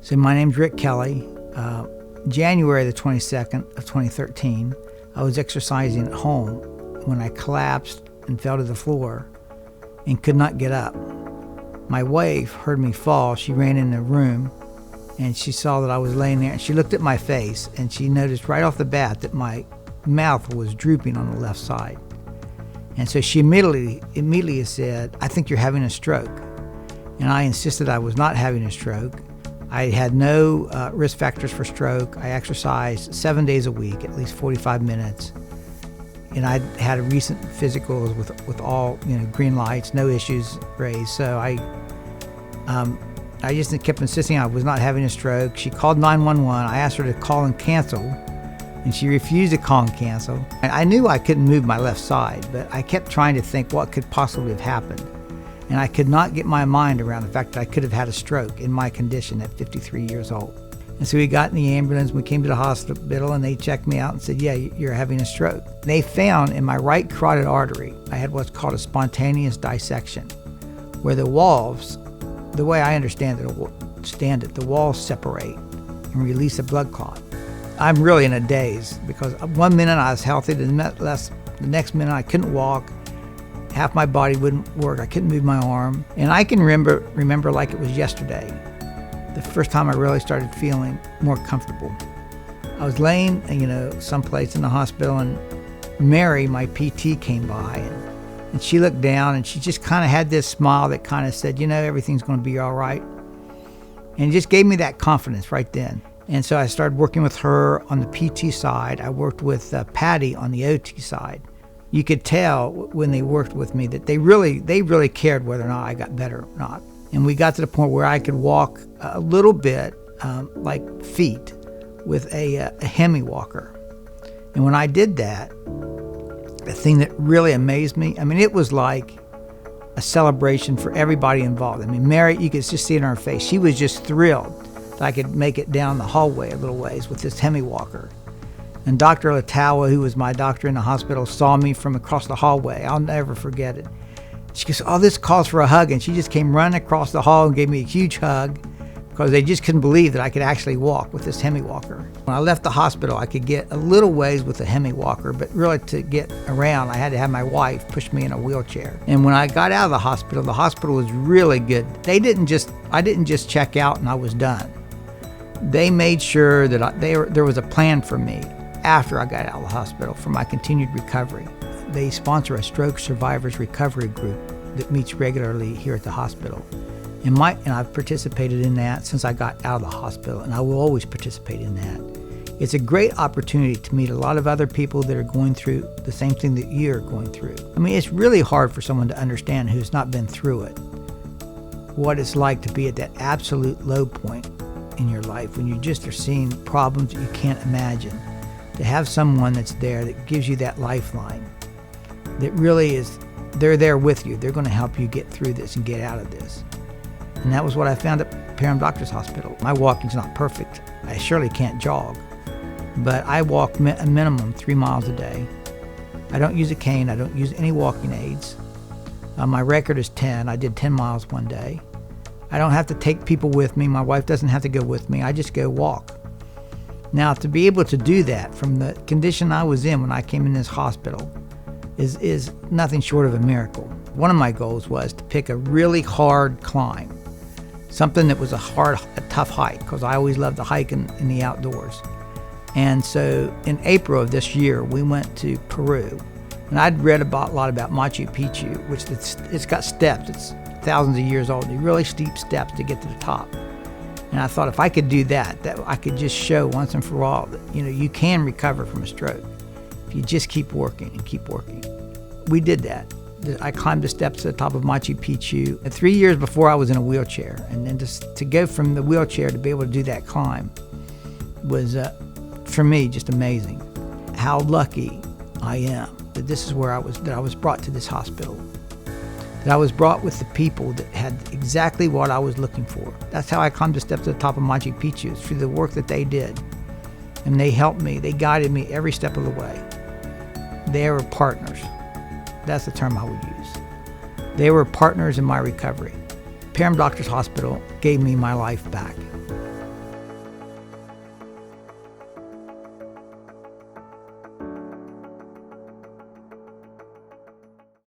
So my name's Rick Kelly. January the 22nd of 2013, I was exercising at home when I collapsed and fell to the floor and could not get up. My wife heard me fall. She ran in the room and she saw that I was laying there, and she looked at my face and she noticed right off the bat that my mouth was drooping on the left side. And so she immediately said, "I think you're having a stroke." And I insisted I was not having a stroke. I had no risk factors for stroke. I exercised 7 days a week, at least 45 minutes. And I had a recent physical with all green lights, no issues raised. So I just kept insisting I was not having a stroke. She called 911. I asked her to call and cancel, and she refused to call and cancel. And I knew I couldn't move my left side, but I kept trying to think what could possibly have happened. And I could not get my mind around the fact that I could have had a stroke in my condition at 53 years old. And so we got in the ambulance, we came to the hospital, and they checked me out and said, "Yeah, you're having a stroke." They found in my right carotid artery, I had what's called a spontaneous dissection, where the walls, the way I understand it, the walls separate and release a blood clot. I'm really in a daze because 1 minute I was healthy, the next minute I couldn't walk. Half my body wouldn't work. I couldn't move my arm. And I can remember like it was yesterday, the first time I really started feeling more comfortable. I was laying, someplace in the hospital, and Mary, my PT, came by, and she looked down, and she just kind of had this smile that kind of said, everything's going to be all right. And it just gave me that confidence right then. And so I started working with her on the PT side. I worked with Patty on the OT side. You could tell when they worked with me that they really cared whether or not I got better or not. And we got to the point where I could walk a little bit like feet with a hemi walker. And when I did that, the thing that really amazed me, it was like a celebration for everybody involved. Mary, you could just see it in her face. She was just thrilled that I could make it down the hallway a little ways with this hemi walker. And Dr. Latawa, who was my doctor in the hospital, saw me from across the hallway. I'll never forget it. She goes, "Oh, this calls for a hug." And she just came running across the hall and gave me a huge hug because they just couldn't believe that I could actually walk with this hemi walker. When I left the hospital, I could get a little ways with a hemi walker, but really to get around, I had to have my wife push me in a wheelchair. And when I got out of the hospital was really good. I didn't just check out and I was done. They made sure that there was a plan for me after I got out of the hospital for my continued recovery. They sponsor a stroke survivors recovery group that meets regularly here at the hospital. And I've participated in that since I got out of the hospital, and I will always participate in that. It's a great opportunity to meet a lot of other people that are going through the same thing that you're going through. It's really hard for someone to understand who's not been through it, what it's like to be at that absolute low point in your life when you just are seeing problems that you can't imagine. To have someone that's there that gives you that lifeline, that really is, they're there with you. They're going to help you get through this and get out of this. And that was what I found at Parham Doctors Hospital. My walking's not perfect. I surely can't jog, but I walk a minimum 3 miles a day. I don't use a cane. I don't use any walking aids. My record is 10. I did 10 miles one day. I don't have to take people with me. My wife doesn't have to go with me. I just go walk. Now, to be able to do that from the condition I was in when I came in this hospital is nothing short of a miracle. One of my goals was to pick a really hard climb, something that was a tough hike, because I always loved to hike in the outdoors. And so in April of this year, we went to Peru. And I'd read a lot about Machu Picchu, which it's got steps. It's thousands of years old. They're really steep steps to get to the top. And I thought if I could do that I could just show once and for all that you can recover from a stroke if you just keep working and keep working. We did that. I climbed the steps to the top of Machu Picchu. 3 years before I was in a wheelchair, and then to go from the wheelchair to be able to do that climb was, for me, just amazing. How lucky I am that this is where I was brought to this hospital. That I was brought with the people that had exactly what I was looking for. That's how I climbed the steps to the top of Machu Picchu, through the work that they did. And they helped me, they guided me every step of the way. They were partners. That's the term I would use. They were partners in my recovery. Parham Doctors Hospital gave me my life back.